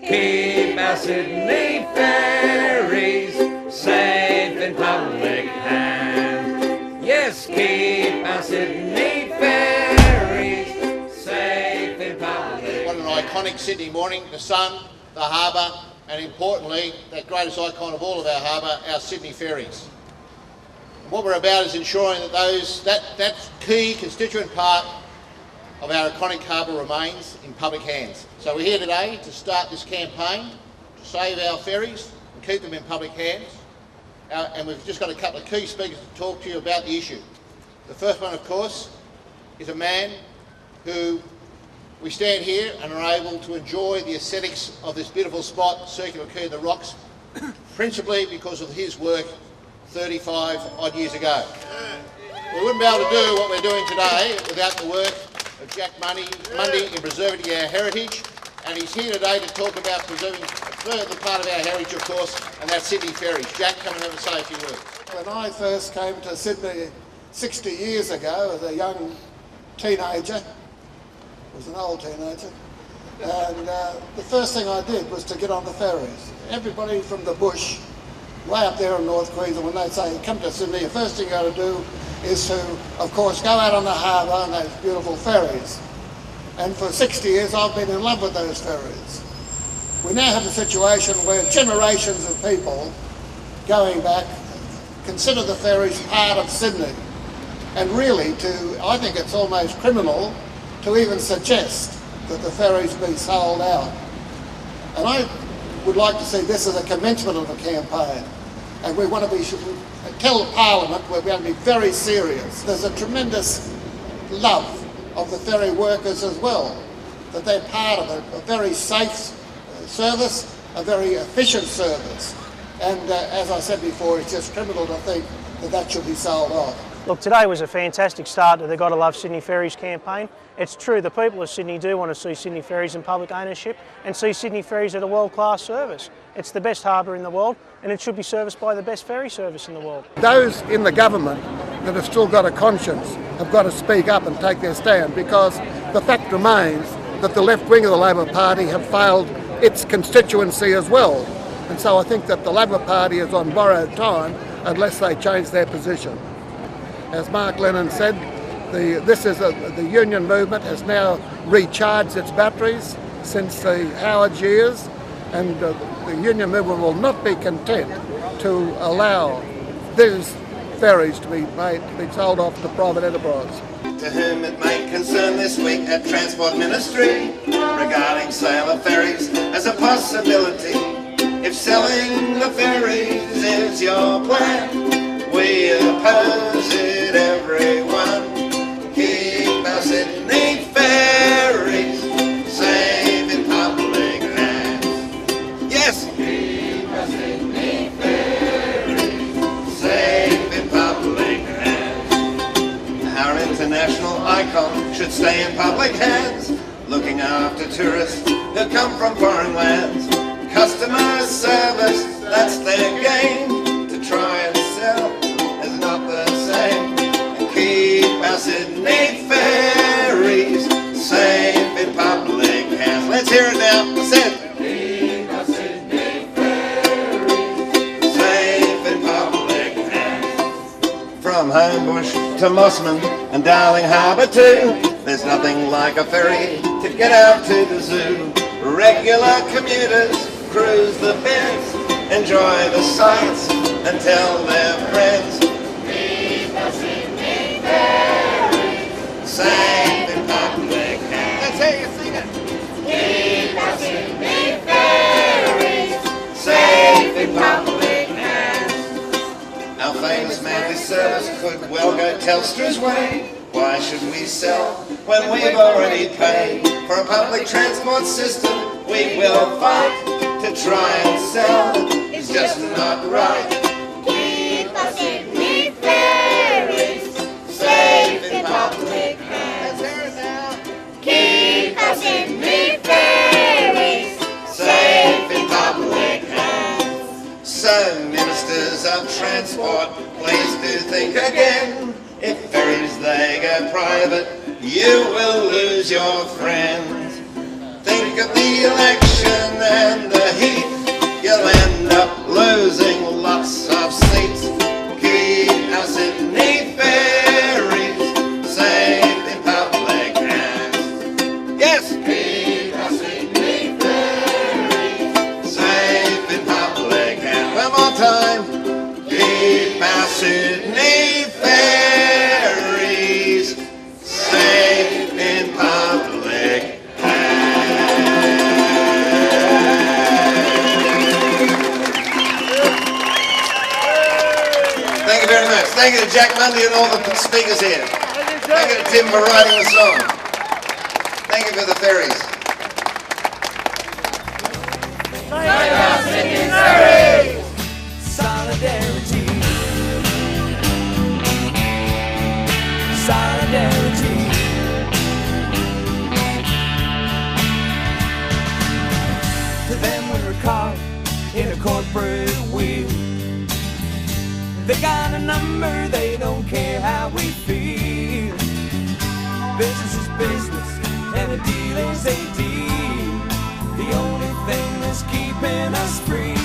Keep our Sydney ferries safe in public hands. Yes, keep our Sydney ferries safe in public. What an iconic Sydney morning, the sun, the harbour, and importantly, that greatest icon of all of our harbour, our Sydney ferries. And what we're about is ensuring that that key constituent part of our iconic harbour remains in public hands. So we're here today to start this campaign to save our ferries and keep them in public hands. And we've just got a couple of key speakers to talk to you about the issue. The first one, of course, is a man who we stand here and are able to enjoy the aesthetics of this beautiful spot, Circular Quay in the Rocks, principally because of his work 35 odd years ago. We wouldn't be able to do what we're doing today without the work of Jack Mundey in preserving our heritage, and he's here today to talk about preserving a further part of our heritage, of course, and that's Sydney Ferries. Jack, come and have a say a few words. When I first came to Sydney 60 years ago as a young teenager, was an old teenager, and the first thing I did was to get on the ferries. Everybody from the bush, way up there in North Queensland, when they say come to Sydney, the first thing you got to do is to, of course, go out on the harbour on those beautiful ferries. And for 60 years I've been in love with those ferries. We now have a situation where generations of people going back consider the ferries part of Sydney. And really, I think it's almost criminal to even suggest that the ferries be sold out. And I would like to see this as a commencement of a campaign. And we want to tell Parliament we're going to be very serious. There's a tremendous love of the ferry workers as well, that they're part of a very safe service, a very efficient service. And as I said before, it's just criminal to think that that should be sold off. Look, today was a fantastic start to the Gotta Love Sydney Ferries campaign. It's true, the people of Sydney do want to see Sydney Ferries in public ownership and see Sydney Ferries at a world-class service. It's the best harbour in the world and it should be serviced by the best ferry service in the world. Those in the government that have still got a conscience have got to speak up and take their stand, because the fact remains that the left wing of the Labor Party have failed its constituency as well. And so I think that the Labor Party is on borrowed time unless they change their position. As Mark Lennon said, the union movement has now recharged its batteries since the Howard years, and the union movement will not be content to allow these ferries to be sold off to private enterprise. To whom it may concern this week at Transport Ministry regarding sale of ferries as a possibility. If selling the ferries is your plan, we oppose it, everyone. Keep our Sydney ferries safe in public hands. Yes! Keep our Sydney ferries safe in public hands. Our international icon should stay in public hands, looking after tourists who come from foreign lands. Customer service, that's their game. To try and sell is not the same. Keep our Sydney ferries safe in public hands. Let's hear it now. I said, keep our Sydney ferries safe in public hands. From Homebush to Mossman and Darling Harbour too, there's nothing like a ferry to get out to the zoo. Regular commuters cruise the bends, enjoy the sights and tell their friends. Keep our Sydney ferries safe in public hands. Let's hear you sing it. Keep our Sydney ferries safe in public hands. Our famous monthly service could well go Telstra's way. Why should we sell when we've already paid for a public transport system? We will fight to try and sell. It's just not right. Keep our Sydney ferries safe in public hands. Let's hear it now. Keep our Sydney ferries safe in public hands. So, ministers of transport, please do think again. If ferries they go private, you will lose your friends. Think of the election and Thank you to Jack Mundey and all the speakers here. Thank you to Tim for writing the song. Thank you for the ferries. Save Our Sydney Ferries! Solidarity. Solidarity. To them we were caught in a corporate wheel. They got a number, they don't care how we feel. Business is business, and a deal is a deal. The only thing that's keeping us free